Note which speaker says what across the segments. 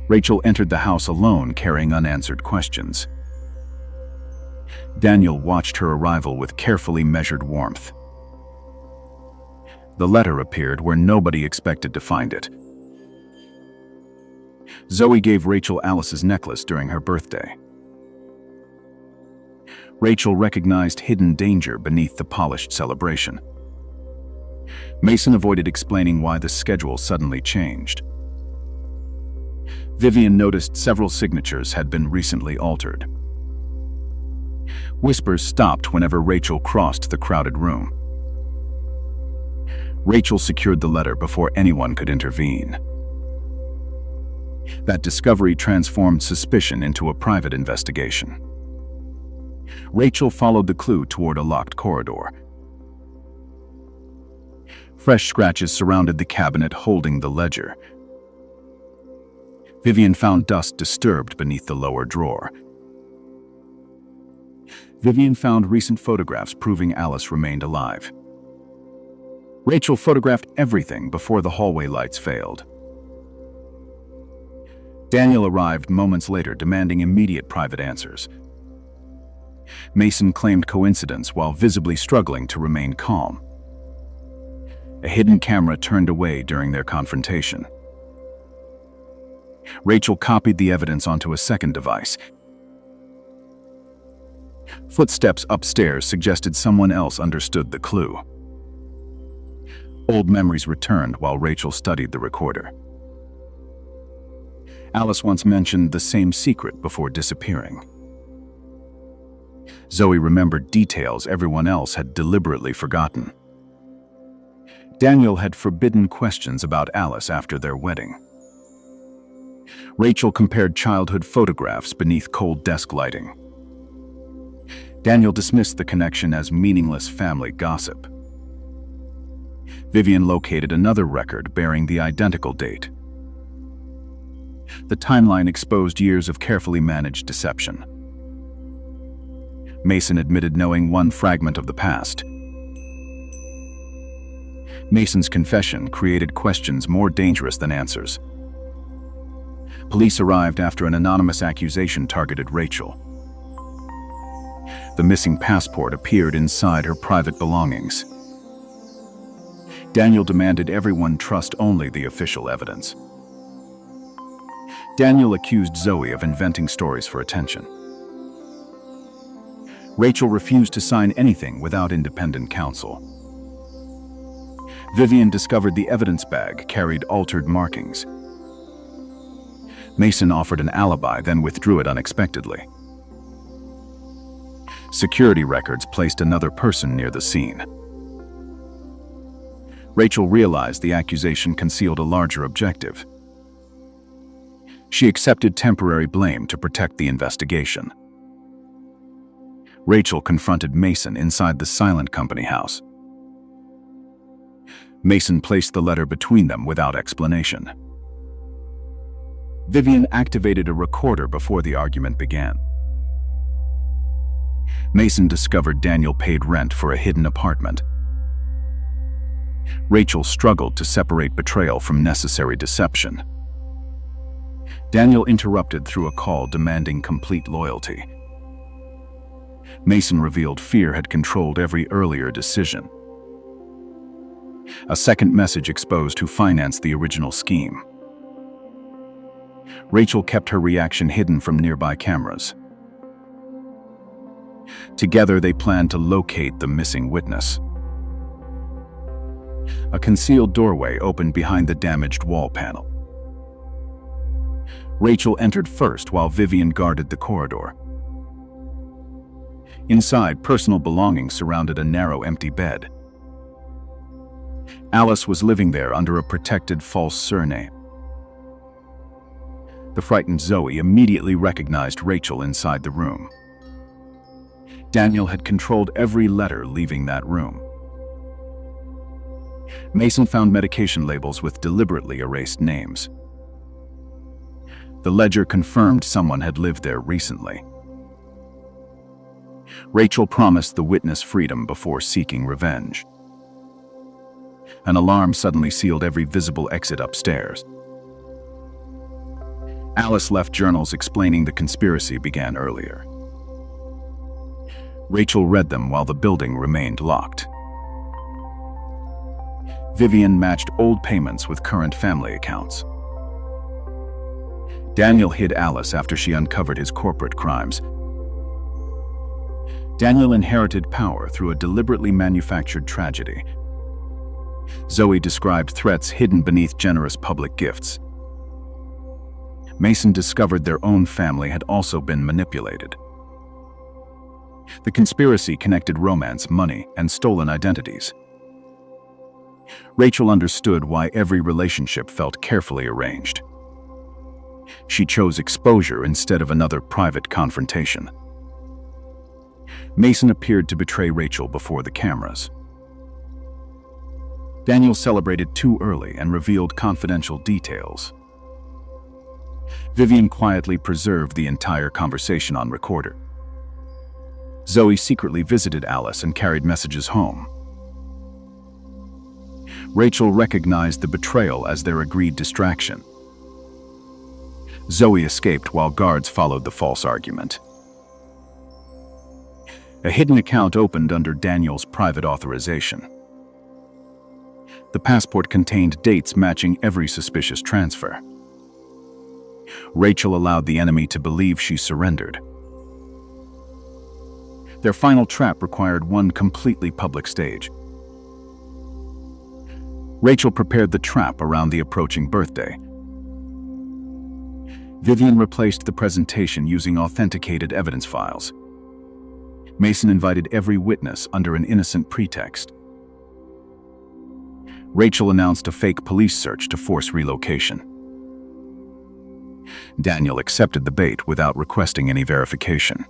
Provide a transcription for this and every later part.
Speaker 1: Rachel entered the house alone, carrying unanswered questions. Daniel watched her arrival with carefully measured warmth. The letter appeared where nobody expected to find it. Zoe gave Rachel Alice's necklace during her birthday. Rachel recognized hidden danger beneath the polished celebration. Mason avoided explaining why the schedule suddenly changed. Vivian noticed several signatures had been recently altered. Whispers stopped whenever Rachel crossed the crowded room. Rachel secured the letter before anyone could intervene. That discovery transformed suspicion into a private investigation. Rachel followed the clue toward a locked corridor. Fresh scratches surrounded the cabinet holding the ledger. Vivian found dust disturbed beneath the lower drawer. Vivian found recent photographs proving Alice remained alive. Rachel photographed everything before the hallway lights failed. Daniel arrived moments later, demanding immediate private answers. Mason claimed coincidence while visibly struggling to remain calm. A hidden camera turned away during their confrontation. Rachel copied the evidence onto a second device. Footsteps upstairs suggested someone else understood the clue. Old memories returned while Rachel studied the recorder. Alice once mentioned the same secret before disappearing. Zoe remembered details everyone else had deliberately forgotten. Daniel had forbidden questions about Alice after their wedding. Rachel compared childhood photographs beneath cold desk lighting. Daniel dismissed the connection as meaningless family gossip. Vivian located another record bearing the identical date. The timeline exposed years of carefully managed deception. Mason admitted knowing one fragment of the past. Mason's confession created questions more dangerous than answers. Police arrived after an anonymous accusation targeted Rachel. The missing passport appeared inside her private belongings. Daniel demanded everyone trust only the official evidence. Daniel accused Zoe of inventing stories for attention. Rachel refused to sign anything without independent counsel. Vivian discovered the evidence bag carried altered markings. Mason offered an alibi, then withdrew it unexpectedly. Security records placed another person near the scene. Rachel realized the accusation concealed a larger objective. She accepted temporary blame to protect the investigation. Rachel confronted Mason inside the silent company house. Mason placed the letter between them without explanation. Vivian activated a recorder before the argument began. Mason discovered Daniel paid rent for a hidden apartment. Rachel struggled to separate betrayal from necessary deception. Daniel interrupted through a call demanding complete loyalty. Mason revealed fear had controlled every earlier decision. A second message exposed who financed the original scheme. Rachel kept her reaction hidden from nearby cameras. Together, they planned to locate the missing witness. A concealed doorway opened behind the damaged wall panel. Rachel entered first while Vivian guarded the corridor. Inside, personal belongings surrounded a narrow, empty bed. Alice was living there under a protected false surname. The frightened Zoe immediately recognized Rachel inside the room. Daniel had controlled every letter leaving that room. Mason found medication labels with deliberately erased names. The ledger confirmed someone had lived there recently. Rachel promised the witness freedom before seeking revenge. An alarm suddenly sealed every visible exit upstairs. Alice left journals explaining the conspiracy began earlier. Rachel read them while the building remained locked. Vivian matched old payments with current family accounts. Daniel hid Alice after she uncovered his corporate crimes. Daniel inherited power through a deliberately manufactured tragedy. Zoe described threats hidden beneath generous public gifts. Mason discovered their own family had also been manipulated. The conspiracy connected romance, money, and stolen identities. Rachel understood why every relationship felt carefully arranged. She chose exposure instead of another private confrontation. Mason appeared to betray Rachel before the cameras. Daniel celebrated too early and revealed confidential details. Vivian quietly preserved the entire conversation on recorder. Zoe secretly visited Alice and carried messages home. Rachel recognized the betrayal as their agreed distraction. Zoe escaped while guards followed the false argument. A hidden account opened under Daniel's private authorization. The passport contained dates matching every suspicious transfer. Rachel allowed the enemy to believe she surrendered. Their final trap required one completely public stage. Rachel prepared the trap around the approaching birthday. Vivian replaced the presentation using authenticated evidence files. Mason invited every witness under an innocent pretext. Rachel announced a fake police search to force relocation. Daniel accepted the bait without requesting any verification.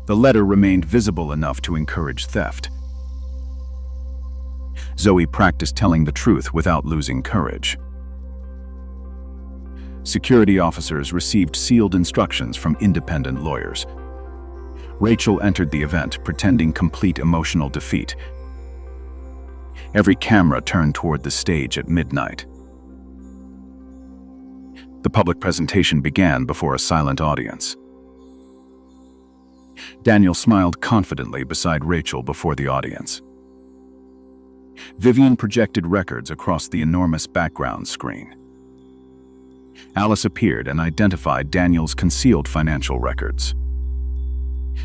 Speaker 1: The letter remained visible enough to encourage theft. Zoe practiced telling the truth without losing courage. Security officers received sealed instructions from independent lawyers. Rachel entered the event pretending complete emotional defeat. Every camera turned toward the stage at midnight. The public presentation began before a silent audience. Daniel smiled confidently beside Rachel before the audience. Vivian projected records across the enormous background screen. Alice appeared and identified Daniel's concealed financial records.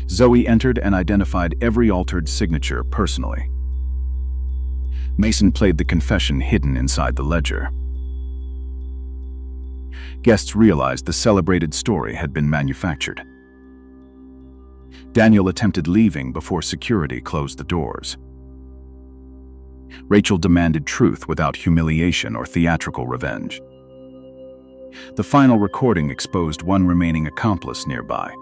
Speaker 1: Zoe entered and identified every altered signature personally. Mason played the confession hidden inside the ledger. Guests realized the celebrated story had been manufactured. Daniel attempted leaving before security closed the doors. Rachel demanded truth without humiliation or theatrical revenge. The final recording exposed one remaining accomplice nearby.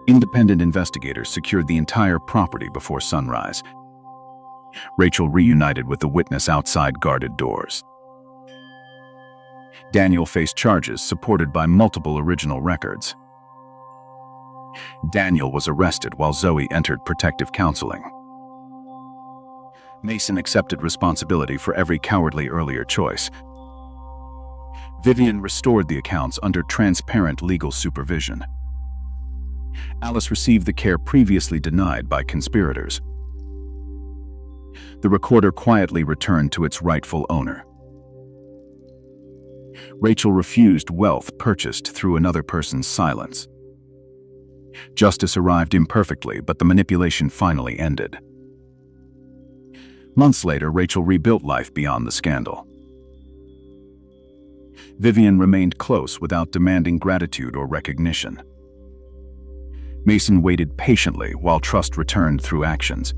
Speaker 1: Independent investigators secured the entire property before sunrise. Rachel reunited with the witness outside guarded doors. Daniel faced charges supported by multiple original records. Daniel was arrested while Zoe entered protective counseling. Mason accepted responsibility for every cowardly earlier choice. Vivian restored the accounts under transparent legal supervision. Alice received the care previously denied by conspirators. The recorder quietly returned to its rightful owner. Rachel refused wealth purchased through another person's silence. Justice arrived imperfectly, but the manipulation finally ended. Months later, Rachel rebuilt life beyond the scandal. Vivian remained close without demanding gratitude or recognition. Mason waited patiently while trust returned through actions.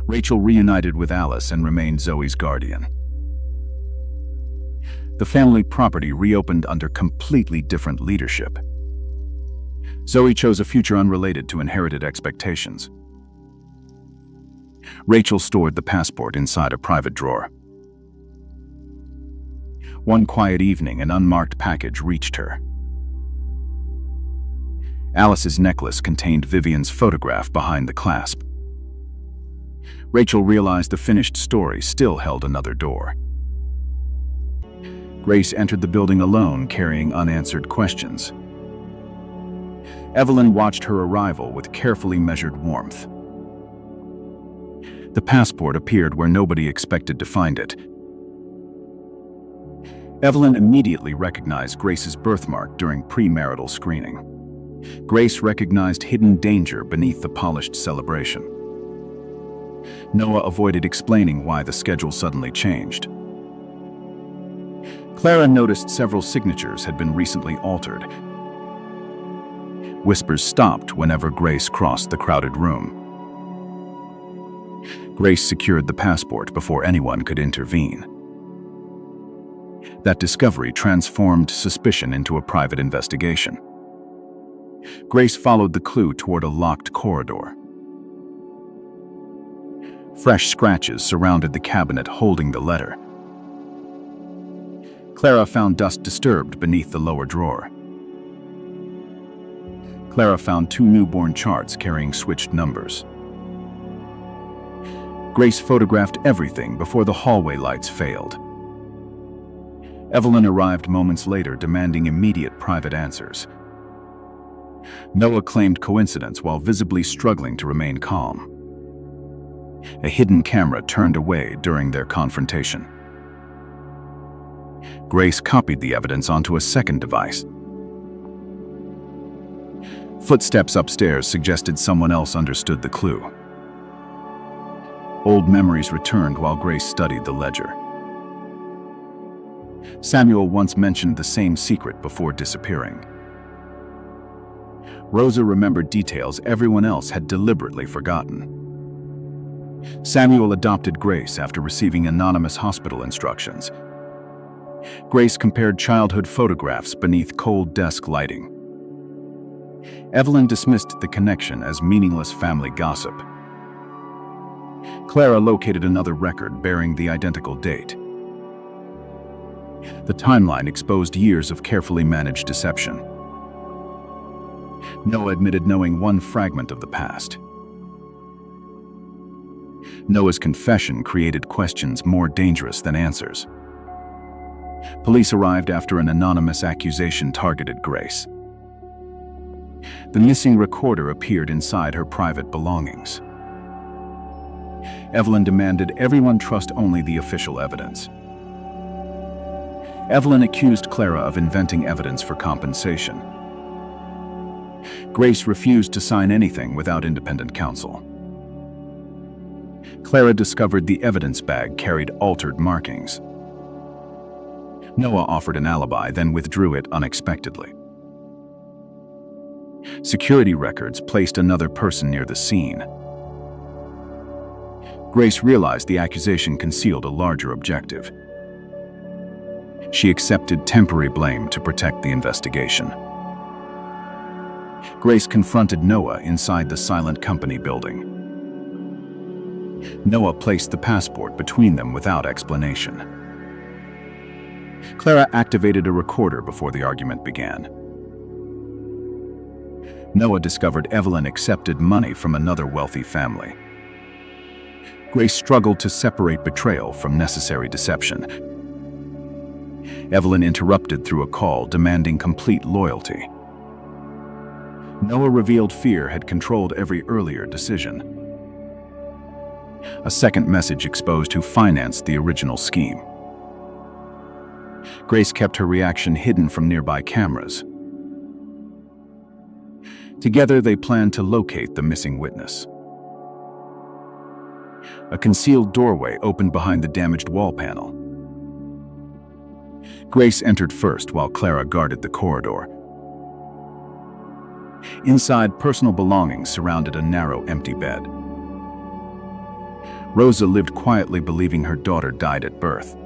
Speaker 1: Rachel reunited with Alice and remained Zoe's guardian. The family property reopened under completely different leadership. Zoe chose a future unrelated to inherited expectations. Rachel stored the passport inside a private drawer. One quiet evening, an unmarked package reached her. Alice's necklace contained Vivian's photograph behind the clasp. Rachel realized the finished story still held another door. Grace entered the building alone, carrying unanswered questions. Evelyn watched her arrival with carefully measured warmth. The passport appeared where nobody expected to find it. Evelyn immediately recognized Grace's birthmark during premarital screening. Grace recognized hidden danger beneath the polished celebration. Noah avoided explaining why the schedule suddenly changed. Clara noticed several signatures had been recently altered. Whispers stopped whenever Grace crossed the crowded room. Grace secured the passport before anyone could intervene. That discovery transformed suspicion into a private investigation. Grace followed the clue toward a locked corridor. Fresh scratches surrounded the cabinet holding the letter. Clara found dust disturbed beneath the lower drawer. Clara found 2 newborn charts carrying switched numbers. Grace photographed everything before the hallway lights failed. Evelyn arrived moments later, demanding immediate private answers. Noah claimed coincidence while visibly struggling to remain calm. A hidden camera turned away during their confrontation. Grace copied the evidence onto a second device. Footsteps upstairs suggested someone else understood the clue. Old memories returned while Grace studied the ledger. Samuel once mentioned the same secret before disappearing. Rosa remembered details everyone else had deliberately forgotten. Samuel adopted Grace after receiving anonymous hospital instructions. Grace compared childhood photographs beneath cold desk lighting. Evelyn dismissed the connection as meaningless family gossip. Clara located another record bearing the identical date. The timeline exposed years of carefully managed deception. Noah admitted knowing one fragment of the past. Noah's confession created questions more dangerous than answers. Police arrived after an anonymous accusation targeted Grace. The missing recorder appeared inside her private belongings. Evelyn demanded everyone trust only the official evidence. Evelyn accused Clara of inventing evidence for compensation. Grace refused to sign anything without independent counsel. Clara discovered the evidence bag carried altered markings. Noah offered an alibi, then withdrew it unexpectedly. Security records placed another person near the scene. Grace realized the accusation concealed a larger objective. She accepted temporary blame to protect the investigation. Grace confronted Noah inside the silent company building. Noah placed the passport between them without explanation. Clara activated a recorder before the argument began. Noah discovered Evelyn accepted money from another wealthy family. Grace struggled to separate betrayal from necessary deception. Evelyn interrupted through a call demanding complete loyalty. Noah revealed fear had controlled every earlier decision. A second message exposed who financed the original scheme. Grace kept her reaction hidden from nearby cameras. Together, they planned to locate the missing witness. A concealed doorway opened behind the damaged wall panel. Grace entered first while Clara guarded the corridor. Inside, personal belongings surrounded a narrow, empty bed. Rosa lived quietly, believing her daughter died at birth.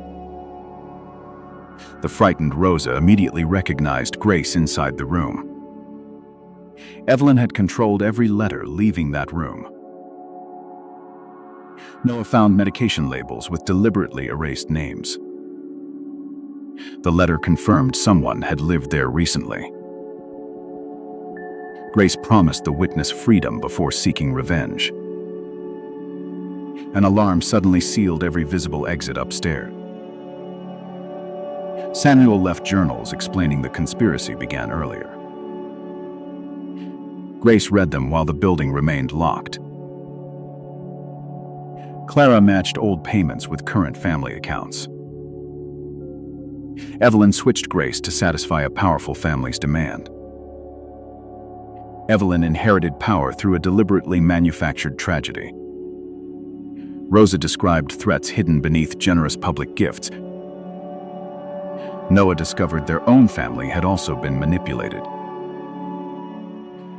Speaker 1: The frightened Rosa immediately recognized Grace inside the room. Evelyn had controlled every letter leaving that room. Noah found medication labels with deliberately erased names. The letter confirmed someone had lived there recently. Grace promised the witness freedom before seeking revenge. An alarm suddenly sealed every visible exit upstairs. Samuel left journals explaining the conspiracy began earlier. Grace read them while the building remained locked. Clara matched old payments with current family accounts. Evelyn switched Grace to satisfy a powerful family's demand. Evelyn inherited power through a deliberately manufactured tragedy. Rosa described threats hidden beneath generous public gifts. Noah discovered their own family had also been manipulated.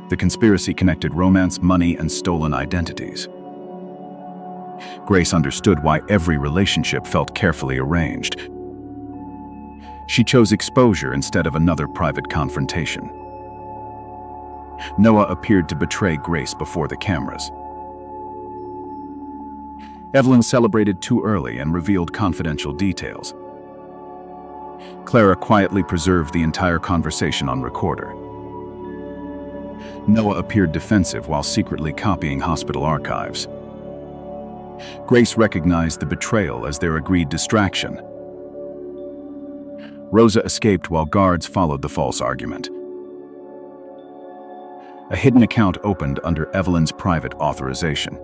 Speaker 1: The conspiracy connected romance, money, and stolen identities. Grace understood why every relationship felt carefully arranged. She chose exposure instead of another private confrontation. Noah appeared to betray Grace before the cameras. Evelyn celebrated too early and revealed confidential details. Clara quietly preserved the entire conversation on recorder. Noah appeared defensive while secretly copying hospital archives. Grace recognized the betrayal as their agreed distraction. Rosa escaped while guards followed the false argument. A hidden account opened under Evelyn's private authorization.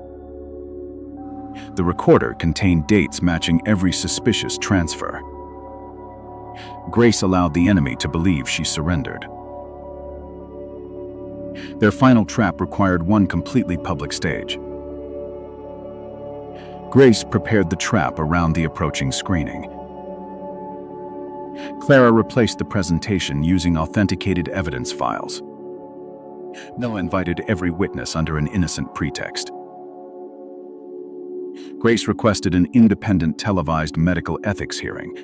Speaker 1: The recorder contained dates matching every suspicious transfer. Grace allowed the enemy to believe she surrendered. Their final trap required one completely public stage. Grace prepared the trap around the approaching screening. Clara replaced the presentation using authenticated evidence files. Noah invited every witness under an innocent pretext. Grace requested an independent televised medical ethics hearing.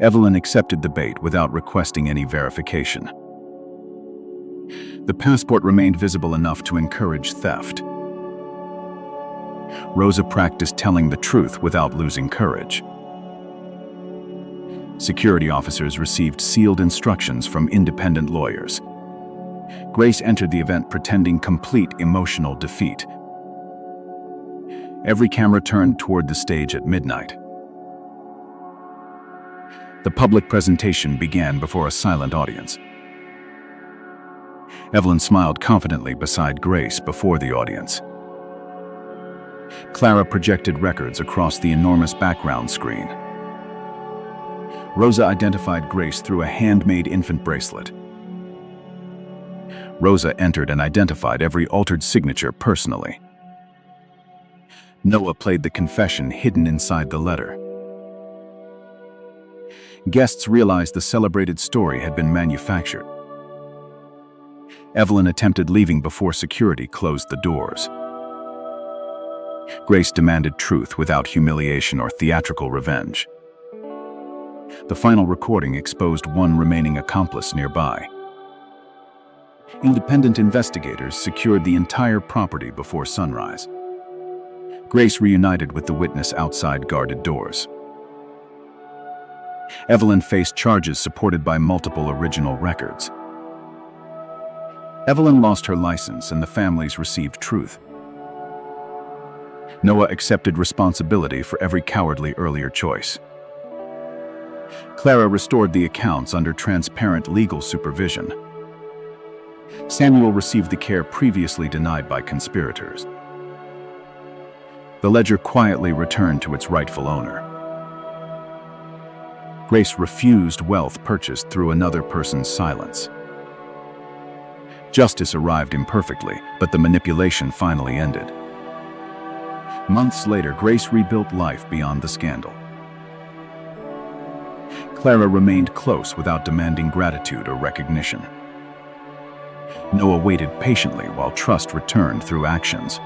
Speaker 1: Evelyn accepted the bait without requesting any verification. The passport remained visible enough to encourage theft. Rosa practiced telling the truth without losing courage. Security officers received sealed instructions from independent lawyers. Grace entered the event pretending complete emotional defeat. Every camera turned toward the stage at midnight. The public presentation began before a silent audience. Evelyn smiled confidently beside Grace before the audience. Clara projected records across the enormous background screen. Rosa identified Grace through a handmade infant bracelet. Rosa entered and identified every altered signature personally. Noah played the confession hidden inside the letter. Guests realized the celebrated story had been manufactured. Evelyn attempted leaving before security closed the doors. Grace demanded truth without humiliation or theatrical revenge. The final recording exposed one remaining accomplice nearby. Independent investigators secured the entire property before sunrise. Grace reunited with the witness outside guarded doors. Evelyn faced charges supported by multiple original records. Evelyn lost her license and the families received truth. Noah accepted responsibility for every cowardly earlier choice. Clara restored the accounts under transparent legal supervision. Samuel received the care previously denied by conspirators. The ledger quietly returned to its rightful owner. Grace refused wealth purchased through another person's silence. Justice arrived imperfectly, but the manipulation finally ended. Months later, Grace rebuilt life beyond the scandal. Clara remained close without demanding gratitude or recognition. Noah waited patiently while trust returned through actions.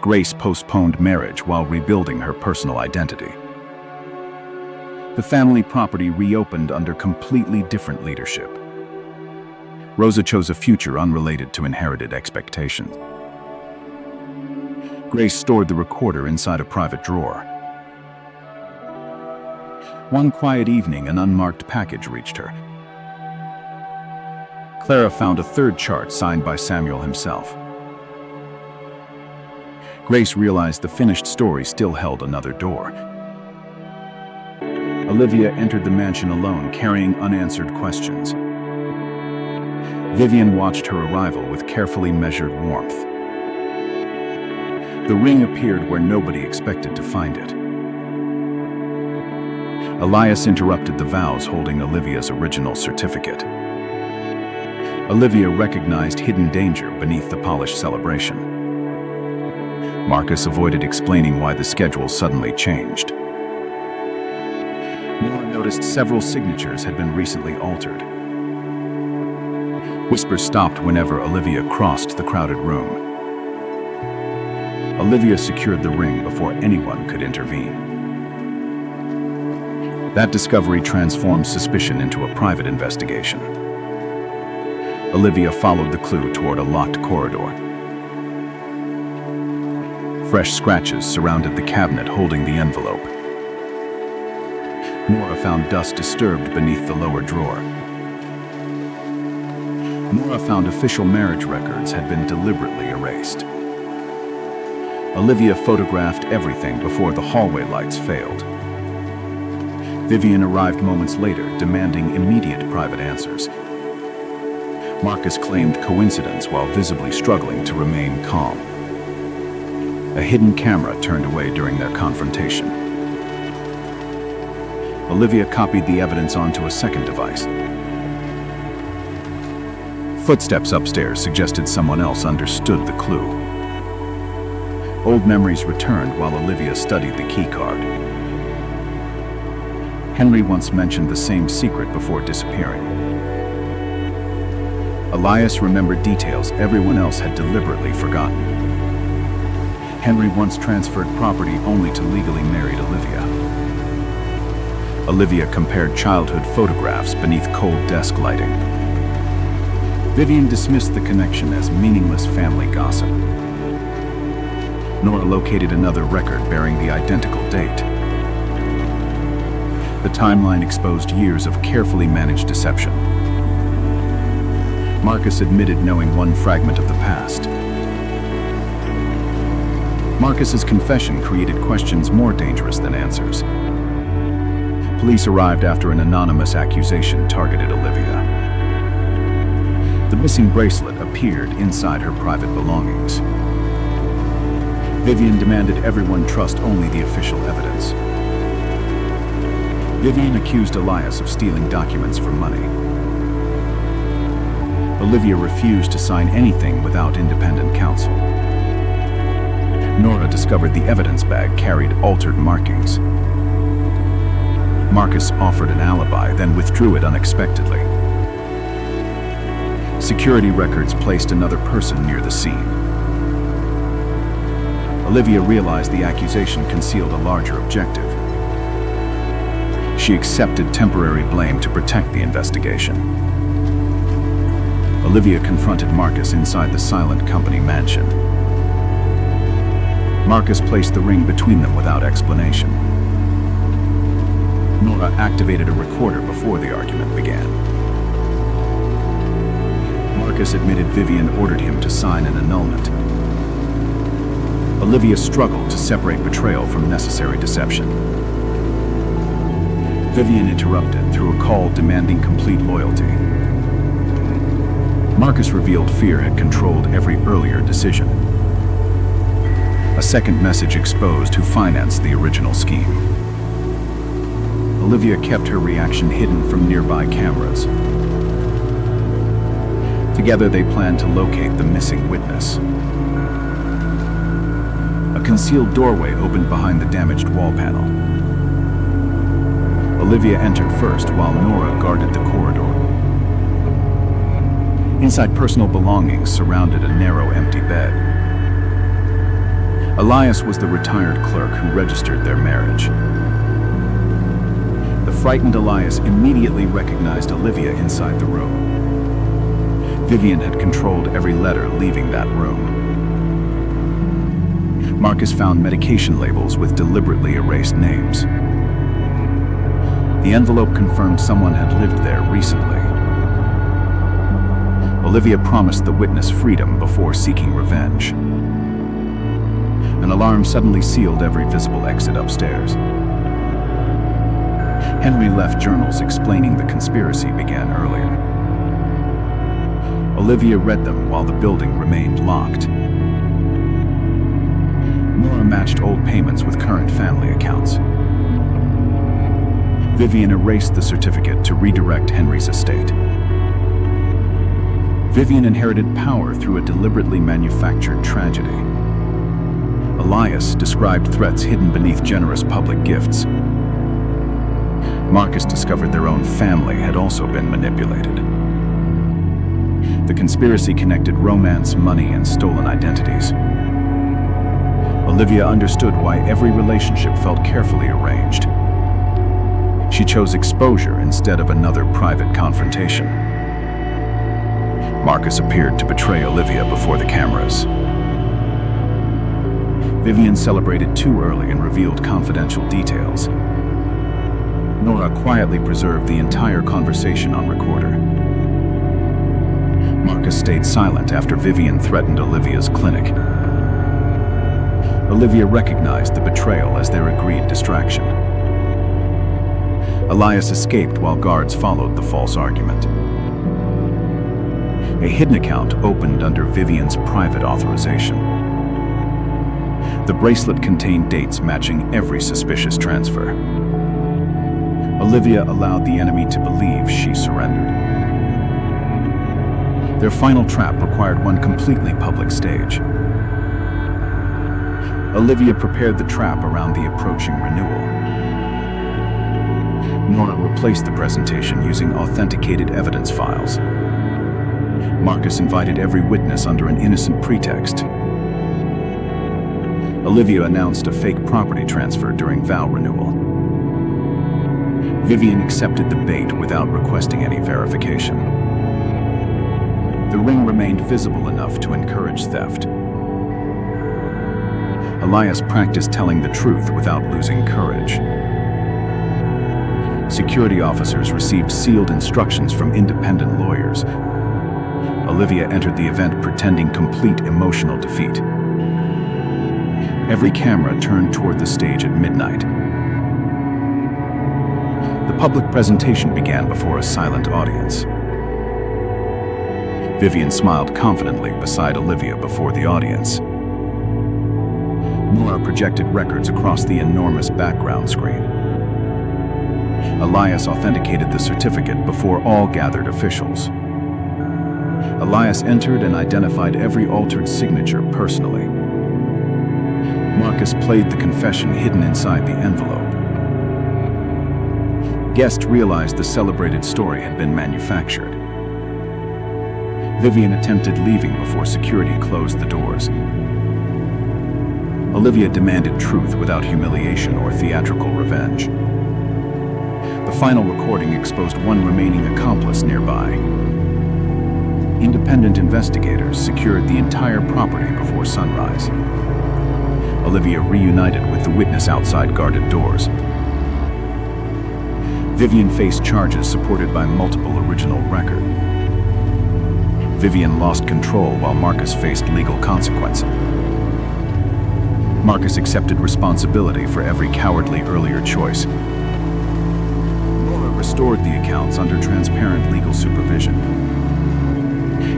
Speaker 1: Grace postponed marriage while rebuilding her personal identity. The family property reopened under completely different leadership. Rosa chose a future unrelated to inherited expectations. Grace stored the recorder inside a private drawer. One quiet evening, an unmarked package reached her. Clara found a third chart signed by Samuel himself. Grace realized the finished story still held another door. Olivia entered the mansion alone, carrying unanswered questions. Vivian watched her arrival with carefully measured warmth. The ring appeared where nobody expected to find it. Elias interrupted the vows, holding Olivia's original certificate. Olivia recognized hidden danger beneath the polished celebration. Marcus avoided explaining why the schedule suddenly changed. Nora noticed several signatures had been recently altered. Whispers stopped whenever Olivia crossed the crowded room. Olivia secured the ring before anyone could intervene. That discovery transformed suspicion into a private investigation. Olivia followed the clue toward a locked corridor. Fresh scratches surrounded the cabinet holding the envelope. Nora found dust disturbed beneath the lower drawer. Nora found official marriage records had been deliberately erased. Olivia photographed everything before the hallway lights failed. Vivian arrived moments later, demanding immediate private answers. Marcus claimed coincidence while visibly struggling to remain calm. A hidden camera turned away during their confrontation. Olivia copied the evidence onto a second device. Footsteps upstairs suggested someone else understood the clue. Old memories returned while Olivia studied the key card. Henry once mentioned the same secret before disappearing. Elias remembered details everyone else had deliberately forgotten. Henry once transferred property only to legally married Olivia. Olivia compared childhood photographs beneath cold desk lighting. Vivian dismissed the connection as meaningless family gossip. Nora located another record bearing the identical date. The timeline exposed years of carefully managed deception. Marcus admitted knowing one fragment of the past. Marcus's confession created questions more dangerous than answers. Police arrived after an anonymous accusation targeted Olivia. The missing bracelet appeared inside her private belongings. Vivian demanded everyone trust only the official evidence. Vivian accused Elias of stealing documents for money. Olivia refused to sign anything without independent counsel. Nora discovered the evidence bag carried altered markings. Marcus offered an alibi, then withdrew it unexpectedly. Security records placed another person near the scene. Olivia realized the accusation concealed a larger objective. She accepted temporary blame to protect the investigation. Olivia confronted Marcus inside the silent company mansion. Marcus placed the ring between them without explanation. Nora activated a recorder before the argument began. Marcus admitted Vivian ordered him to sign an annulment. Olivia struggled to separate betrayal from necessary deception. Vivian interrupted through a call demanding complete loyalty. Marcus revealed fear had controlled every earlier decision. A second message exposed who financed the original scheme. Olivia kept her reaction hidden from nearby cameras. Together they planned to locate the missing witness. A concealed doorway opened behind the damaged wall panel. Olivia entered first while Nora guarded the corridor. Inside, personal belongings surrounded a narrow, empty bed. Elias was the retired clerk who registered their marriage. The frightened Elias immediately recognized Olivia inside the room. Vivian had controlled every letter leaving that room. Marcus found medication labels with deliberately erased names. The envelope confirmed someone had lived there recently. Olivia promised the witness freedom before seeking revenge. An alarm suddenly sealed every visible exit upstairs. Henry left journals explaining the conspiracy began earlier. Olivia read them while the building remained locked. Nora matched old payments with current family accounts. Vivian erased the certificate to redirect Henry's estate. Vivian inherited power through a deliberately manufactured tragedy. Elias described threats hidden beneath generous public gifts. Marcus discovered their own family had also been manipulated. The conspiracy connected romance, money, and stolen identities. Olivia understood why every relationship felt carefully arranged. She chose exposure instead of another private confrontation. Marcus appeared to betray Olivia before the cameras. Vivian celebrated too early and revealed confidential details. Nora quietly preserved the entire conversation on recorder. Marcus stayed silent after Vivian threatened Olivia's clinic. Olivia recognized the betrayal as their agreed distraction. Elias escaped while guards followed the false argument. A hidden account opened under Vivian's private authorization. The bracelet contained dates matching every suspicious transfer. Olivia allowed the enemy to believe she surrendered. Their final trap required one completely public stage. Olivia prepared the trap around the approaching renewal. Nora replaced the presentation using authenticated evidence files. Marcus invited every witness under an innocent pretext. Olivia announced a fake property transfer during vow renewal. Vivian accepted the bait without requesting any verification. The ring remained visible enough to encourage theft. Elias practiced telling the truth without losing courage. Security officers received sealed instructions from independent lawyers. Olivia entered the event pretending complete emotional defeat. Every camera turned toward the stage at midnight. The public presentation began before a silent audience. Vivian smiled confidently beside Olivia before the audience. Nora projected records across the enormous background screen. Elias authenticated the certificate before all gathered officials. Elias entered and identified every altered signature personally. Marcus played the confession hidden inside the envelope. Guests realized the celebrated story had been manufactured. Vivian attempted leaving before security closed the doors. Olivia demanded truth without humiliation or theatrical revenge. The final recording exposed one remaining accomplice nearby. Independent investigators secured the entire property before sunrise. Olivia reunited with the witness outside guarded doors. Vivian faced charges supported by multiple original records. Vivian lost control while Marcus faced legal consequences. Marcus accepted responsibility for every cowardly earlier choice. Nora restored the accounts under transparent legal supervision.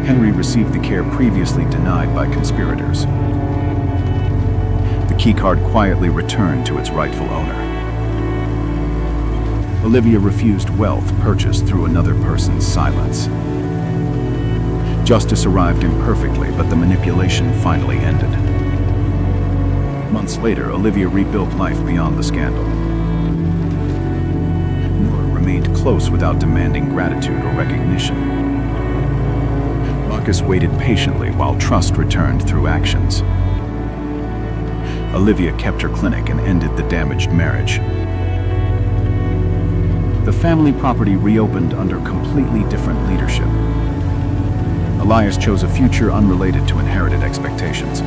Speaker 1: Henry received the care previously denied by conspirators. The keycard quietly returned to its rightful owner. Olivia refused wealth purchased through another person's silence. Justice arrived imperfectly, but the manipulation finally ended. Months later, Olivia rebuilt life beyond the scandal. Nora remained close without demanding gratitude or recognition. Marcus waited patiently while trust returned through actions. Olivia kept her clinic and ended the damaged marriage. The family property reopened under completely different leadership. Elias chose a future unrelated to inherited expectations.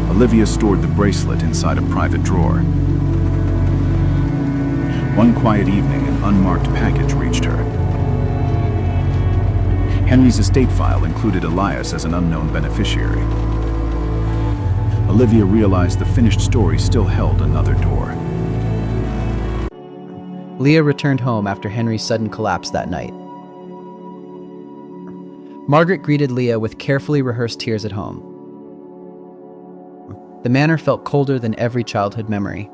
Speaker 1: Olivia stored the bracelet inside a private drawer. One quiet evening, an unmarked package reached her. Henry's estate file included Elias as an unknown beneficiary. Olivia realized the finished story still held another door.
Speaker 2: Leah returned home after Henry's sudden collapse that night. Margaret greeted Leah with carefully rehearsed tears at home. The manor felt colder than every childhood memory.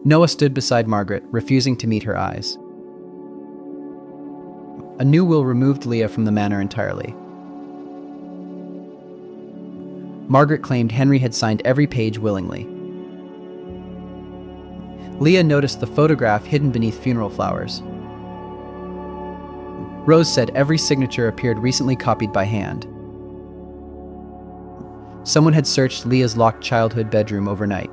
Speaker 2: Noah stood beside Margaret, refusing to meet her eyes. A new will removed Leah from the manor entirely. Margaret claimed Henry had signed every page willingly. Leah noticed the photograph hidden beneath funeral flowers. Rose said every signature appeared recently copied by hand. Someone had searched Leah's locked childhood bedroom overnight.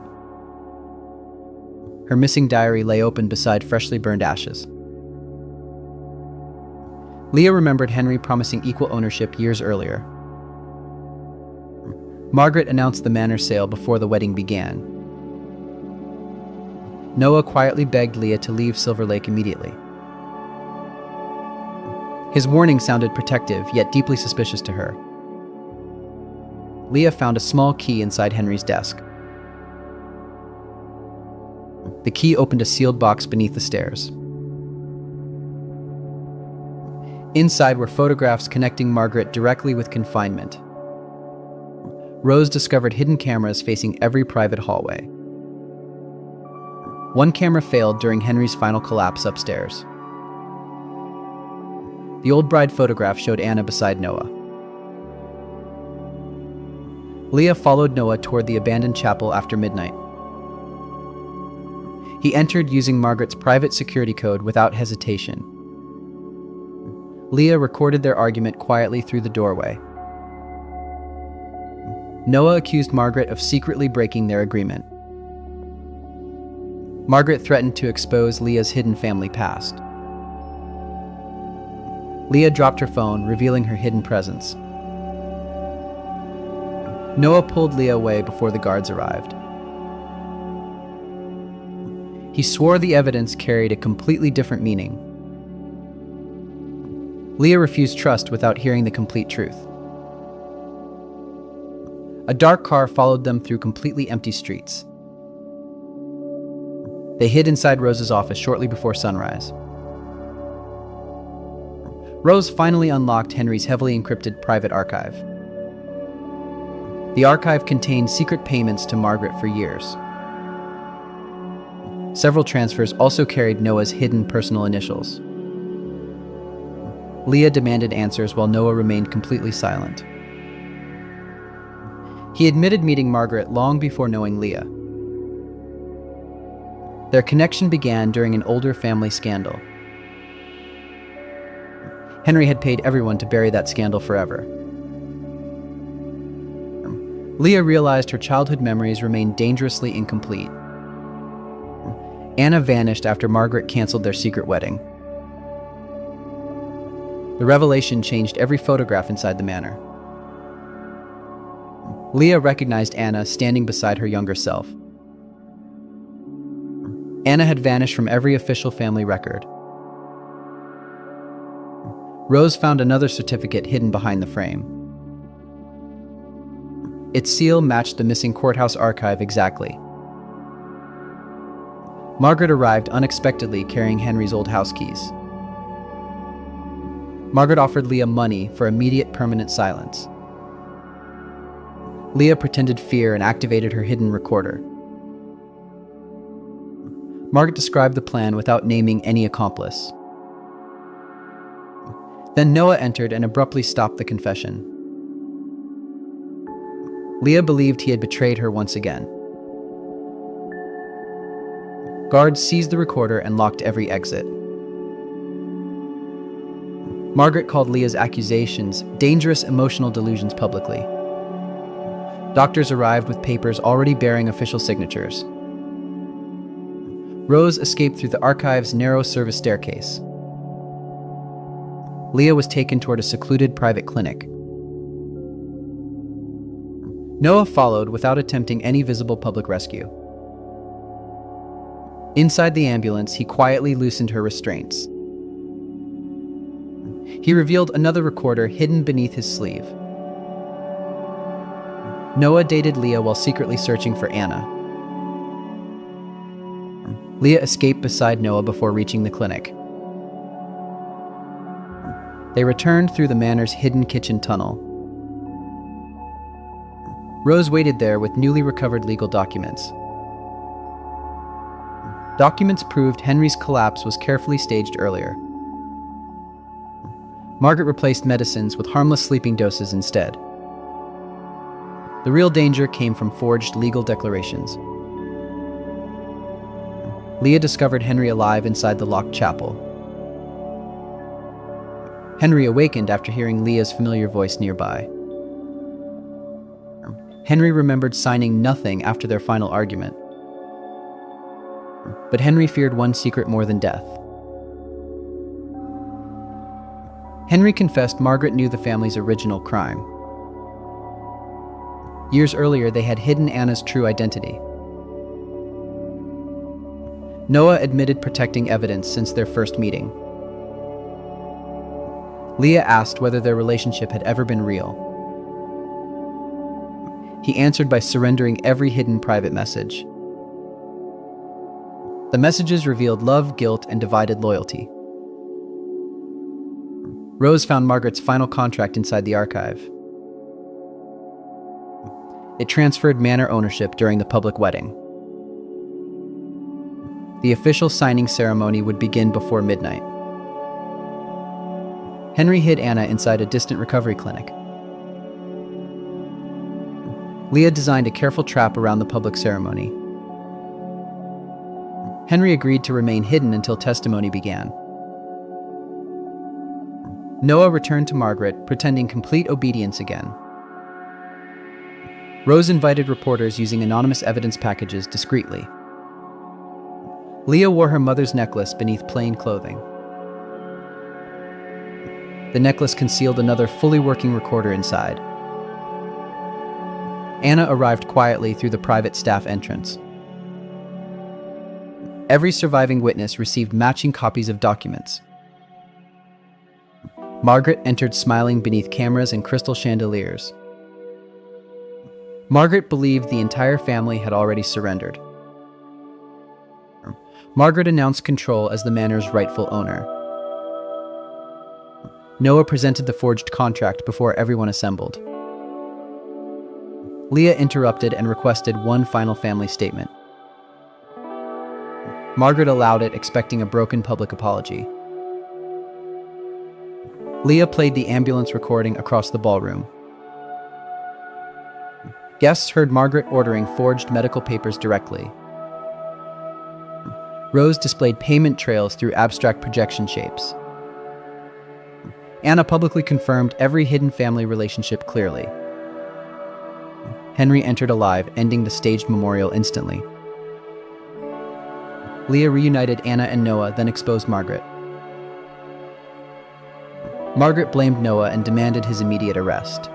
Speaker 2: Her missing diary lay open beside freshly burned ashes. Leah remembered Henry promising equal ownership years earlier. Margaret announced the manor sale before the wedding began. Noah quietly begged Leah to leave Silver Lake immediately. His warning sounded protective, yet deeply suspicious to her. Leah found a small key inside Henry's desk. The key opened a sealed box beneath the stairs. Inside were photographs connecting Margaret directly with confinement. Rose discovered hidden cameras facing every private hallway. One camera failed during Henry's final collapse upstairs. The old bride photograph showed Anna beside Noah. Leah followed Noah toward the abandoned chapel after midnight. He entered using Margaret's private security code without hesitation. Leah recorded their argument quietly through the doorway. Noah accused Margaret of secretly breaking their agreement. Margaret threatened to expose Leah's hidden family past. Leah dropped her phone, revealing her hidden presence. Noah pulled Leah away before the guards arrived. He swore the evidence carried a completely different meaning. Leah refused trust without hearing the complete truth. A dark car followed them through completely empty streets. They hid inside Rose's office shortly before sunrise. Rose finally unlocked Henry's heavily encrypted private archive. The archive contained secret payments to Margaret for years. Several transfers also carried Noah's hidden personal initials. Leah demanded answers while Noah remained completely silent. He admitted meeting Margaret long before knowing Leah. Their connection began during an older family scandal. Henry had paid everyone to bury that scandal forever. Leah realized her childhood memories remained dangerously incomplete. Anna vanished after Margaret canceled their secret wedding. The revelation changed every photograph inside the manor. Leah recognized Anna standing beside her younger self. Anna had vanished from every official family record. Rose found another certificate hidden behind the frame. Its seal matched the missing courthouse archive exactly. Margaret arrived unexpectedly carrying Henry's old house keys. Margaret offered Leah money for immediate permanent silence. Leah pretended fear and activated her hidden recorder. Margaret described the plan without naming any accomplice. Then Noah entered and abruptly stopped the confession. Leah believed he had betrayed her once again. Guards seized the recorder and locked every exit. Margaret called Leah's accusations dangerous emotional delusions publicly. Doctors arrived with papers already bearing official signatures. Rose escaped through the archive's narrow service staircase. Leah was taken toward a secluded private clinic. Noah followed without attempting any visible public rescue. Inside the ambulance, he quietly loosened her restraints. He revealed another recorder hidden beneath his sleeve. Noah dated Leah while secretly searching for Anna. Leah escaped beside Noah before reaching the clinic. They returned through the manor's hidden kitchen tunnel. Rose waited there with newly recovered legal documents. Documents proved Henry's collapse was carefully staged earlier. Margaret replaced medicines with harmless sleeping doses instead. The real danger came from forged legal declarations. Leah discovered Henry alive inside the locked chapel. Henry awakened after hearing Leah's familiar voice nearby. Henry remembered signing nothing after their final argument. But Henry feared one secret more than death. Henry confessed Margaret knew the family's original crime. Years earlier, they had hidden Anna's true identity. Noah admitted protecting evidence since their first meeting. Leah asked whether their relationship had ever been real. He answered by surrendering every hidden private message. The messages revealed love, guilt, and divided loyalty. Rose found Margaret's final contract inside the archive. It transferred manor ownership during the public wedding. The official signing ceremony would begin before midnight. Henry hid Anna inside a distant recovery clinic. Leah designed a careful trap around the public ceremony. Henry agreed to remain hidden until testimony began. Noah returned to Margaret, pretending complete obedience again. Rose invited reporters using anonymous evidence packages discreetly. Leah wore her mother's necklace beneath plain clothing. The necklace concealed another fully working recorder inside. Anna arrived quietly through the private staff entrance. Every surviving witness received matching copies of documents. Margaret entered smiling beneath cameras and crystal chandeliers. Margaret believed the entire family had already surrendered. Margaret announced control as the manor's rightful owner. Noah presented the forged contract before everyone assembled. Leah interrupted and requested one final family statement. Margaret allowed it, expecting a broken public apology. Leah played the ambulance recording across the ballroom. Guests heard Margaret ordering forged medical papers directly. Rose displayed payment trails through abstract projection shapes. Anna publicly confirmed every hidden family relationship clearly. Henry entered alive, ending the staged memorial instantly. Leah reunited Anna and Noah, then exposed Margaret. Margaret blamed Noah and demanded his immediate arrest.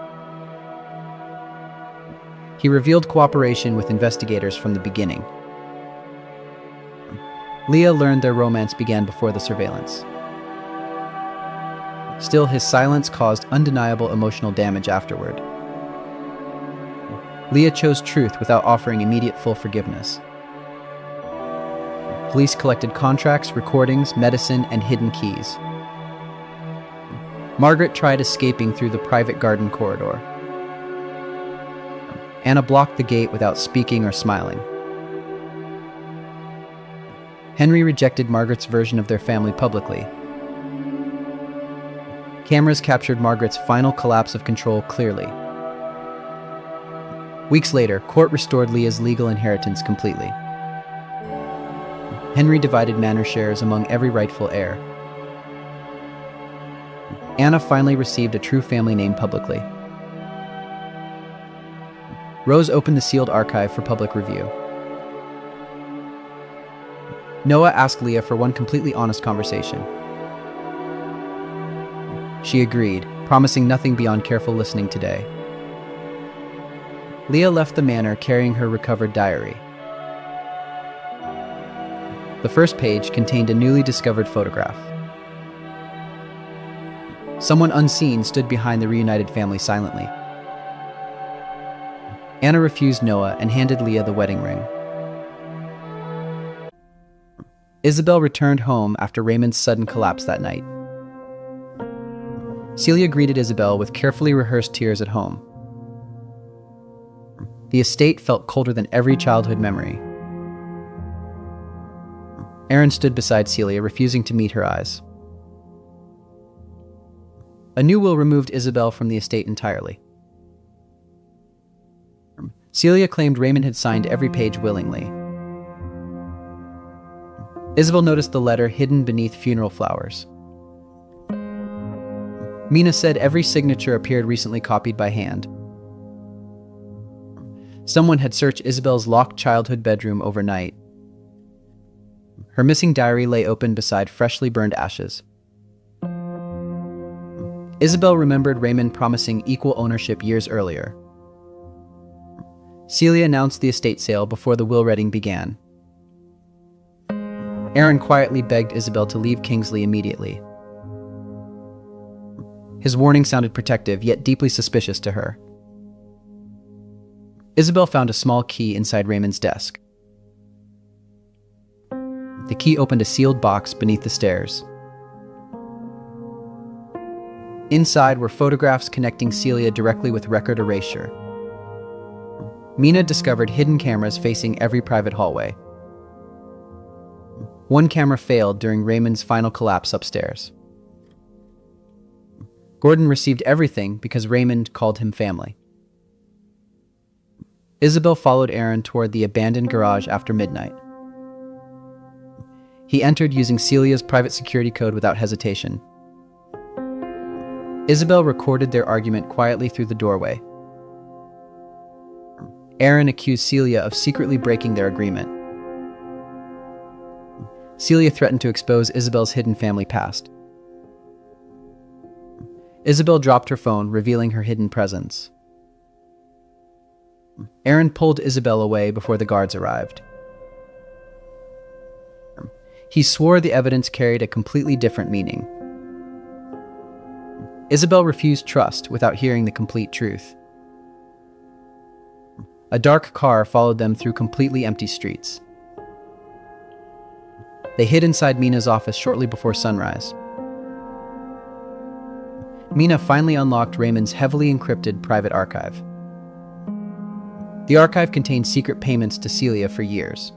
Speaker 2: He revealed cooperation with investigators from the beginning. Leah learned their romance began before the surveillance. Still, his silence caused undeniable emotional damage afterward. Leah chose truth without offering immediate full forgiveness. Police collected contracts, recordings, medicine, and hidden keys. Margaret tried escaping through the private garden corridor. Anna blocked the gate without speaking or smiling. Henry rejected Margaret's version of their family publicly. Cameras captured Margaret's final collapse of control clearly. Weeks later, court restored Leah's legal inheritance completely. Henry divided manor shares among every rightful heir. Anna finally received a true family name publicly. Rose opened the sealed archive for public review. Noah asked Leah for one completely honest conversation. She agreed, promising nothing beyond careful listening today. Leah left the manor carrying her recovered diary. The first page contained a newly discovered photograph. Someone unseen stood behind the reunited family silently. Anna refused Noah and handed Leah the wedding ring. Isabel returned home after Raymond's sudden collapse that night. Celia greeted Isabel with carefully rehearsed tears at home. The estate felt colder than every childhood memory. Aaron stood beside Celia, refusing to meet her eyes. A new will removed Isabel from the estate entirely. Celia claimed Raymond had signed every page willingly. Isabel noticed the letter hidden beneath funeral flowers. Mina said every signature appeared recently copied by hand. Someone had searched Isabel's locked childhood bedroom overnight. Her missing diary lay open beside freshly burned ashes. Isabel remembered Raymond promising equal ownership years earlier. Celia announced the estate sale before the will reading began. Aaron quietly begged Isabel to leave Kingsley immediately. His warning sounded protective, yet deeply suspicious to her. Isabel found a small key inside Raymond's desk. The key opened a sealed box beneath the stairs. Inside were photographs connecting Celia directly with record erasure. Mina discovered hidden cameras facing every private hallway. One camera failed during Raymond's final collapse upstairs. Gordon received everything because Raymond called him family. Isabel followed Aaron toward the abandoned garage after midnight. He entered using Celia's private security code without hesitation. Isabel recorded their argument quietly through the doorway. Aaron accused Celia of secretly breaking their agreement. Celia threatened to expose Isabel's hidden family past. Isabel dropped her phone, revealing her hidden presence. Aaron pulled Isabel away before the guards arrived. He swore the evidence carried a completely different meaning. Isabel refused trust without hearing the complete truth. A dark car followed them through completely empty streets. They hid inside Mina's office shortly before sunrise. Mina finally unlocked Raymond's heavily encrypted private archive. The archive contained secret payments to Celia for years.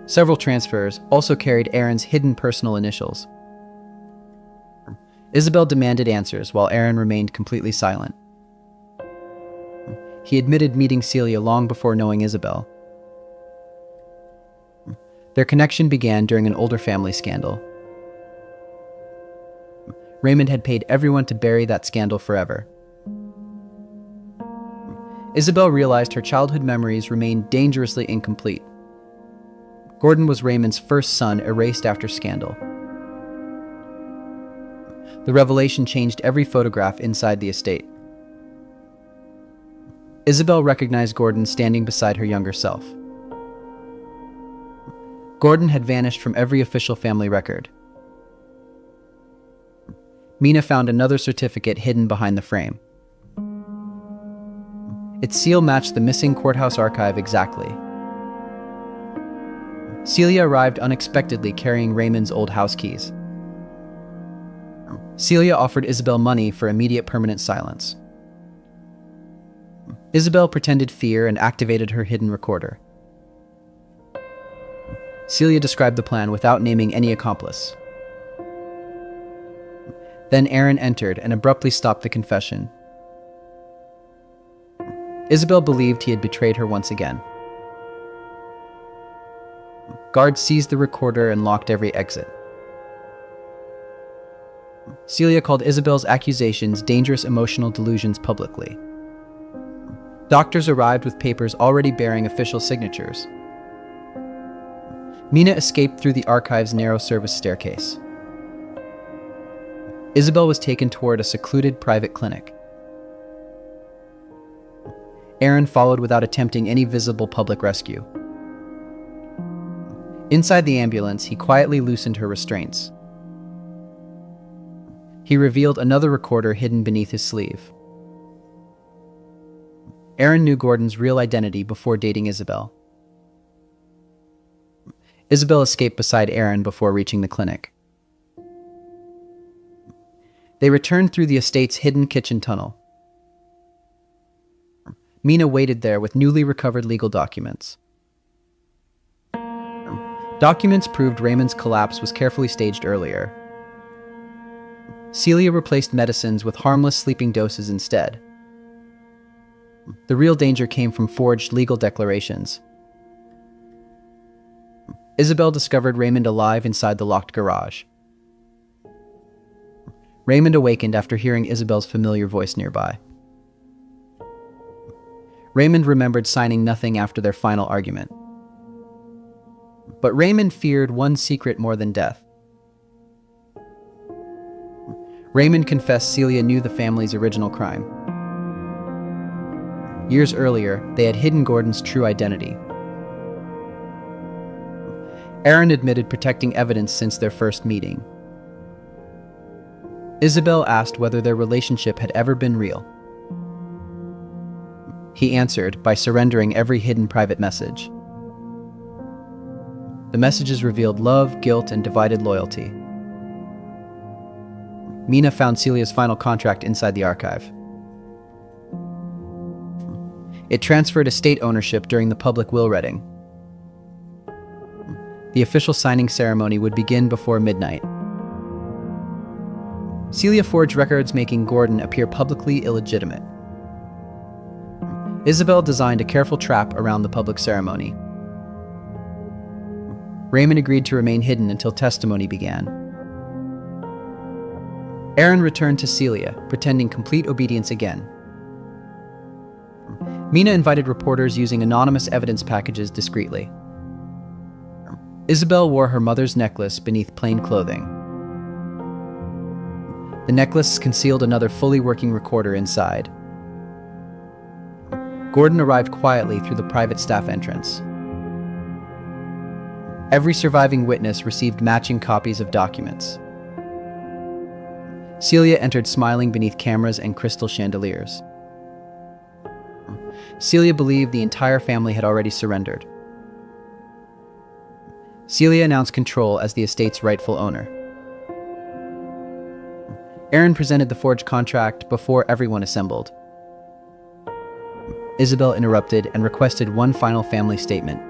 Speaker 2: Several transfers also carried Aaron's hidden personal initials. Isabel demanded answers while Aaron remained completely silent. He admitted meeting Celia long before knowing Isabel. Their connection began during an older family scandal. Raymond had paid everyone to bury that scandal forever. Isabel realized her childhood memories remained dangerously incomplete. Gordon was Raymond's first son, erased after scandal. The revelation changed every photograph inside the estate. Isabel recognized Gordon standing beside her younger self. Gordon had vanished from every official family record. Mina found another certificate hidden behind the frame. Its seal matched the missing courthouse archive exactly. Celia arrived unexpectedly carrying Raymond's old house keys. Celia offered Isabel money for immediate permanent silence. Isabel pretended fear and activated her hidden recorder. Celia described the plan without naming any accomplice. Then Aaron entered and abruptly stopped the confession. Isabel believed he had betrayed her once again. Guards seized the recorder and locked every exit. Celia called Isabel's accusations dangerous emotional delusions publicly. Doctors arrived with papers already bearing official signatures. Mina escaped through the archive's narrow service staircase. Isabel was taken toward a secluded private clinic. Aaron followed without attempting any visible public rescue. Inside the ambulance, he quietly loosened her restraints. He revealed another recorder hidden beneath his sleeve. Aaron knew Gordon's real identity before dating Isabel. Isabel escaped beside Aaron before reaching the clinic. They returned through the estate's hidden kitchen tunnel. Mina waited there with newly recovered legal documents. Documents proved Raymond's collapse was carefully staged earlier. Celia replaced medicines with harmless sleeping doses instead. The real danger came from forged legal declarations. Isabel discovered Raymond alive inside the locked garage. Raymond awakened after hearing Isabel's familiar voice nearby. Raymond remembered signing nothing after their final argument. But Raymond feared one secret more than death. Raymond confessed Celia knew the family's original crime. Years earlier, they had hidden Gordon's true identity. Aaron admitted protecting evidence since their first meeting. Isabel asked whether their relationship had ever been real. He answered by surrendering every hidden private message. The messages revealed love, guilt, and divided loyalty. Mina found Celia's final contract inside the archive. It transferred estate ownership during the public will reading. The official signing ceremony would begin before midnight. Celia forged records making Gordon appear publicly illegitimate. Isabel designed a careful trap around the public ceremony. Raymond agreed to remain hidden until testimony began. Aaron returned to Celia, pretending complete obedience again. Mina invited reporters using anonymous evidence packages discreetly. Isabel wore her mother's necklace beneath plain clothing. The necklace concealed another fully working recorder inside. Gordon arrived quietly through the private staff entrance. Every surviving witness received matching copies of documents. Celia entered smiling beneath cameras and crystal chandeliers. Celia believed the entire family had already surrendered. Celia announced control as the estate's rightful owner. Aaron presented the forged contract before everyone assembled. Isabel interrupted and requested one final family statement.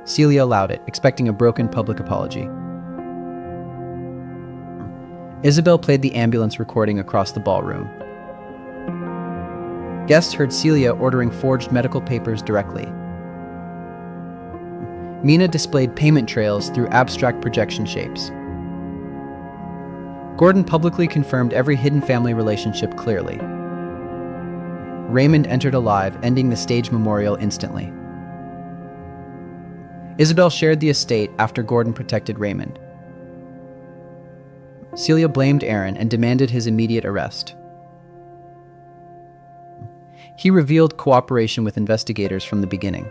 Speaker 2: Celia allowed it, expecting a broken public apology. Isabel played the ambulance recording across the ballroom. Guests heard Celia ordering forged medical papers directly. Mina displayed payment trails through abstract projection shapes. Gordon publicly confirmed every hidden family relationship clearly. Raymond entered alive, ending the stage memorial instantly. Isabel shared the estate after Gordon protected Raymond. Celia blamed Aaron and demanded his immediate arrest. He revealed cooperation with investigators from the beginning.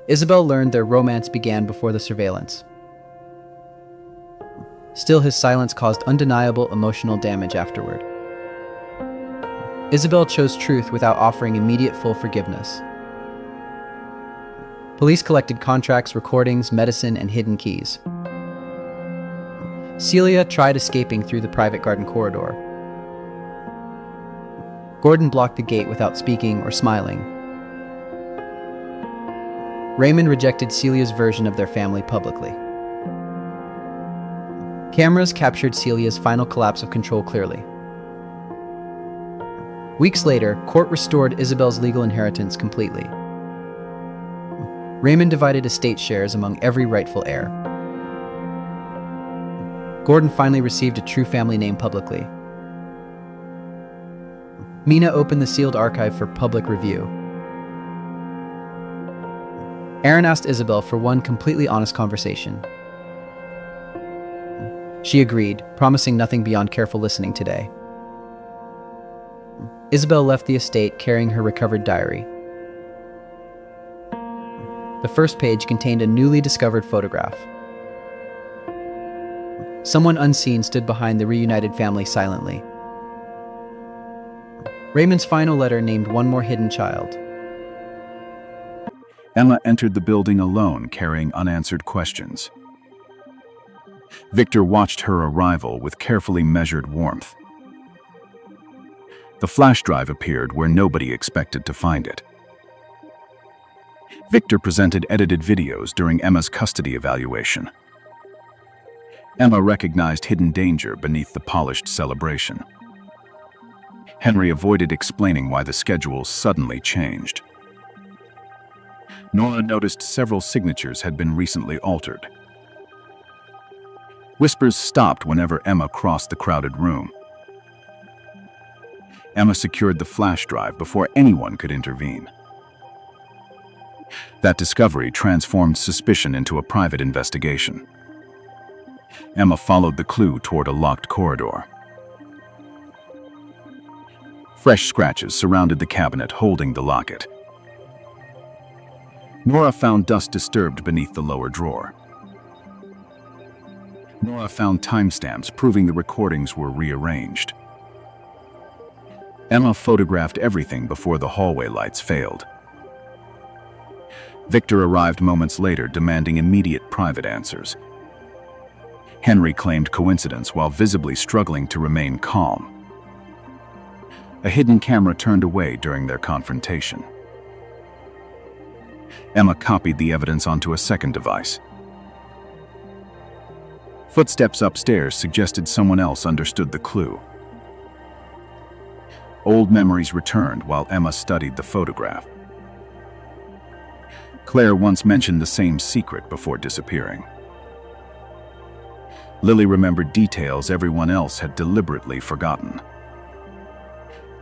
Speaker 2: Isabel learned their romance began before the surveillance. Still, his silence caused undeniable emotional damage afterward. Isabel chose truth without offering immediate full forgiveness. Police collected contracts, recordings, medicine, and hidden keys. Celia tried escaping through the private garden corridor. Gordon blocked the gate without speaking or smiling. Raymond rejected Celia's version of their family publicly. Cameras captured Celia's final collapse of control clearly. Weeks later, court restored Isabel's legal inheritance completely. Raymond divided estate shares among every rightful heir. Gordon finally received a true family name publicly. Mina opened the sealed archive for public review. Aaron asked Isabel for one completely honest conversation. She agreed, promising nothing beyond careful listening today. Isabel left the estate carrying her recovered diary. The first page contained a newly discovered photograph. Someone unseen stood behind the reunited family silently. Raymond's final letter named one more hidden child.
Speaker 1: Emma entered the building alone, carrying unanswered questions. Victor watched her arrival with carefully measured warmth. The flash drive appeared where nobody expected to find it. Victor presented edited videos during Emma's custody evaluation. Emma recognized hidden danger beneath the polished celebration. Henry avoided explaining why the schedule suddenly changed. Nora noticed several signatures had been recently altered. Whispers stopped whenever Emma crossed the crowded room. Emma secured the flash drive before anyone could intervene. That discovery transformed suspicion into a private investigation. Emma followed the clue toward a locked corridor. Fresh scratches surrounded the cabinet holding the locket. Nora found dust disturbed beneath the lower drawer. Nora found timestamps proving the recordings were rearranged. Emma photographed everything before the hallway lights failed. Victor arrived moments later, demanding immediate private answers. Henry claimed coincidence while visibly struggling to remain calm. A hidden camera turned away during their confrontation. Emma copied the evidence onto a second device. Footsteps upstairs suggested someone else understood the clue. Old memories returned while Emma studied the photograph. Claire once mentioned the same secret before disappearing. Lily remembered details everyone else had deliberately forgotten.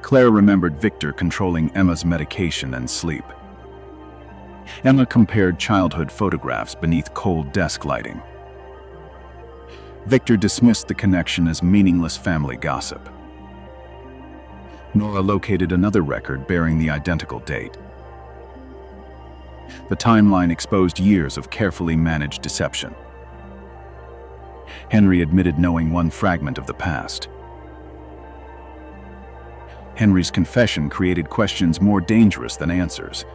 Speaker 1: Claire remembered Victor controlling Emma's medication and sleep. Emma compared childhood photographs beneath cold desk lighting. Victor dismissed the connection as meaningless family gossip. Nora located another record bearing the identical date. The timeline exposed years of carefully managed deception. Henry admitted knowing one fragment of the past. Henry's confession created questions more dangerous than answers.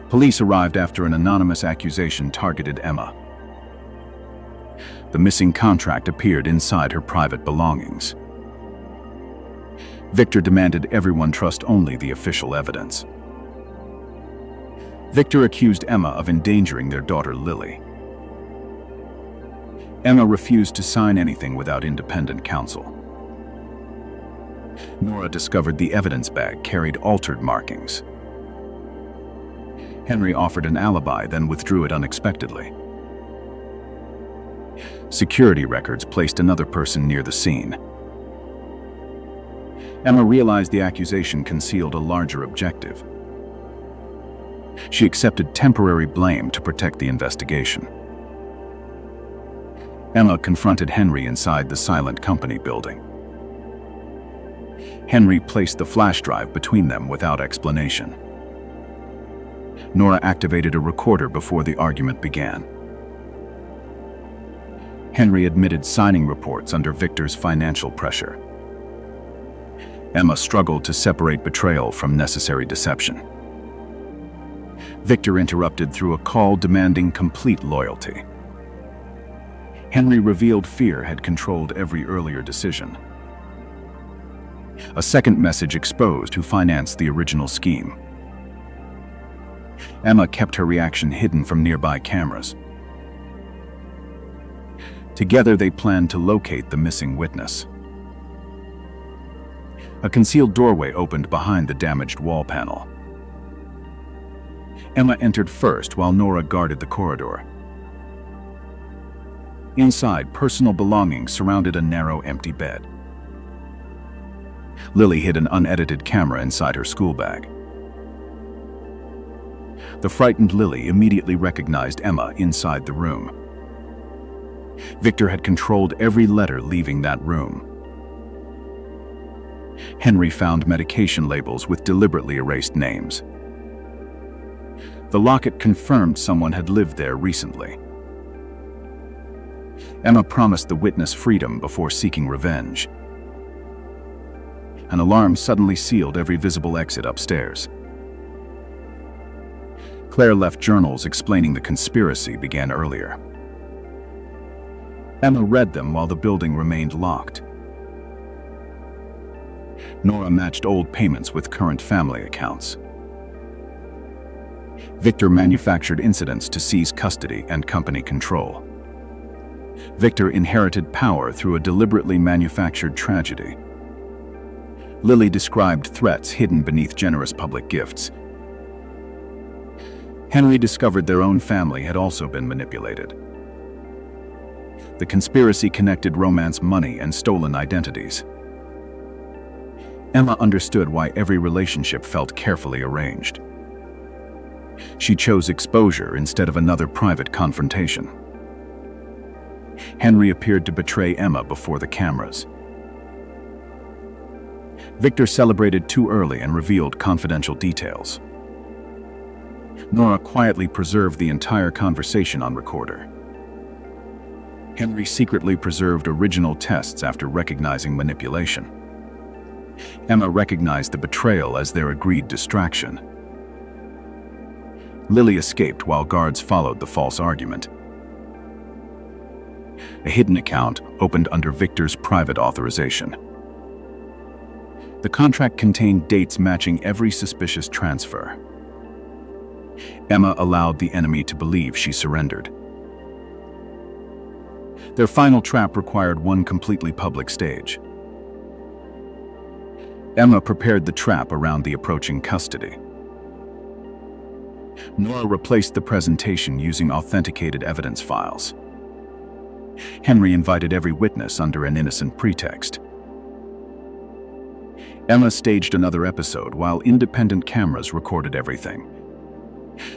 Speaker 1: Police arrived after an anonymous accusation targeted Emma. The missing contract appeared inside her private belongings. Victor demanded everyone trust only the official evidence. Victor accused Emma of endangering their daughter Lily. Emma refused to sign anything without independent counsel. Nora discovered the evidence bag carried altered markings. Henry offered an alibi, then withdrew it unexpectedly. Security records placed another person near the scene. Emma realized the accusation concealed a larger objective. She accepted temporary blame to protect the investigation. Emma confronted Henry inside the silent company building. Henry placed the flash drive between them without explanation. Nora activated a recorder before the argument began. Henry admitted signing reports under Victor's financial pressure. Emma struggled to separate betrayal from necessary deception. Victor interrupted through a call demanding complete loyalty. Henry revealed fear had controlled every earlier decision. A second message exposed who financed the original scheme. Emma kept her reaction hidden from nearby cameras. Together they planned to locate the missing witness. A concealed doorway opened behind the damaged wall panel. Emma entered first while Nora guarded the corridor. Inside, personal belongings surrounded a narrow, empty bed. Lily hid an unedited camera inside her school bag. The frightened Lily immediately recognized Emma inside the room. Victor had controlled every letter leaving that room. Henry found medication labels with deliberately erased names. The locket confirmed someone had lived there recently. Emma promised the witness freedom before seeking revenge. An alarm suddenly sealed every visible exit upstairs. Claire left journals explaining the conspiracy began earlier. Emma read them while the building remained locked. Nora matched old payments with current family accounts. Victor manufactured incidents to seize custody and company control. Victor inherited power through a deliberately manufactured tragedy. Lily described threats hidden beneath generous public gifts. Henry discovered their own family had also been manipulated. The conspiracy connected romance money and stolen identities. Emma understood why every relationship felt carefully arranged. She chose exposure instead of another private confrontation. Henry appeared to betray Emma before the cameras. Victor celebrated too early and revealed confidential details. Nora quietly preserved the entire conversation on recorder. Henry secretly preserved original tests after recognizing manipulation. Emma recognized the betrayal as their agreed distraction. Lily escaped while guards followed the false argument. A hidden account opened under Victor's private authorization. The contract contained dates matching every suspicious transfer. Emma allowed the enemy to believe she surrendered. Their final trap required one completely public stage. Emma prepared the trap around the approaching custody. Nora replaced the presentation using authenticated evidence files. Henry invited every witness under an innocent pretext. Emma staged another episode while independent cameras recorded everything.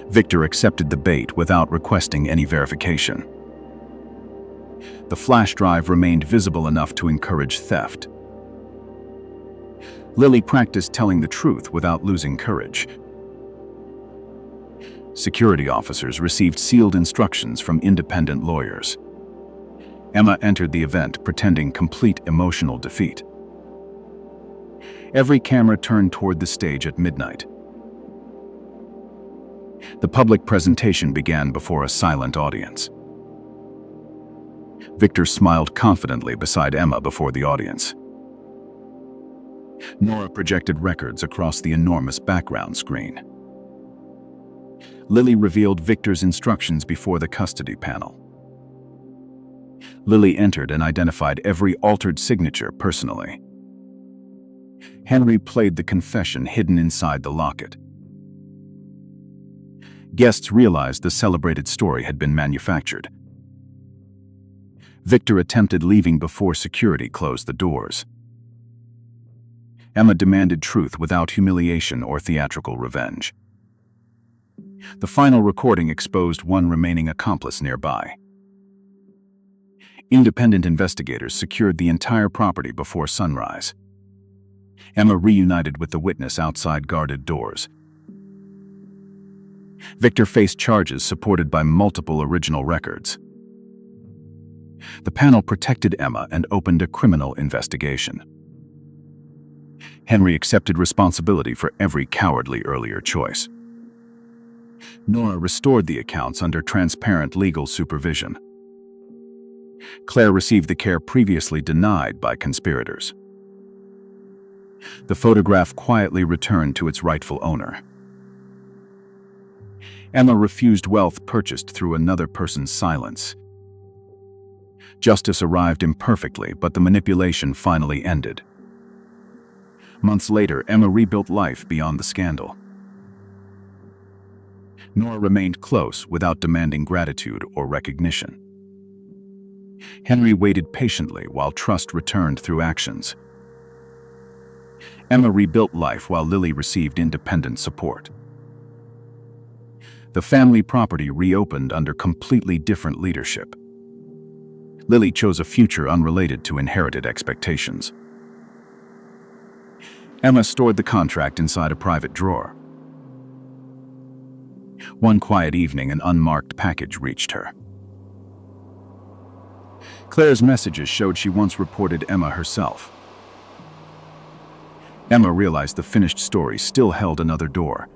Speaker 1: Victor accepted the bait without requesting any verification. The flash drive remained visible enough to encourage theft. Lily practiced telling the truth without losing courage. Security officers received sealed instructions from independent lawyers. Emma entered the event pretending complete emotional defeat. Every camera turned toward the stage at midnight. The public presentation began before a silent audience. Victor smiled confidently beside Emma before the audience. Nora projected records across the enormous background screen. Lily revealed Victor's instructions before the custody panel. Lily entered and identified every altered signature personally. Henry played the confession hidden inside the locket. Guests realized the celebrated story had been manufactured. Victor attempted leaving before security closed the doors. Emma demanded truth without humiliation or theatrical revenge. The final recording exposed one remaining accomplice nearby. Independent investigators secured the entire property before sunrise. Emma reunited with the witness outside guarded doors. Victor faced charges supported by multiple original records. The panel protected Emma and opened a criminal investigation. Henry accepted responsibility for every cowardly earlier choice. Nora restored the accounts under transparent legal supervision. Claire received the care previously denied by conspirators. The photograph quietly returned to its rightful owner. Emma refused wealth purchased through another person's silence. Justice arrived imperfectly, but the manipulation finally ended. Months later, Emma rebuilt life beyond the scandal. Nora remained close without demanding gratitude or recognition. Henry waited patiently while trust returned through actions. Emma rebuilt life while Lily received independent support. The family property reopened under completely different leadership. Lily chose a future unrelated to inherited expectations. Emma stored the contract inside a private drawer. One quiet evening, an unmarked package reached her. Claire's messages showed she once reported Emma herself. Emma realized the finished story still held another door,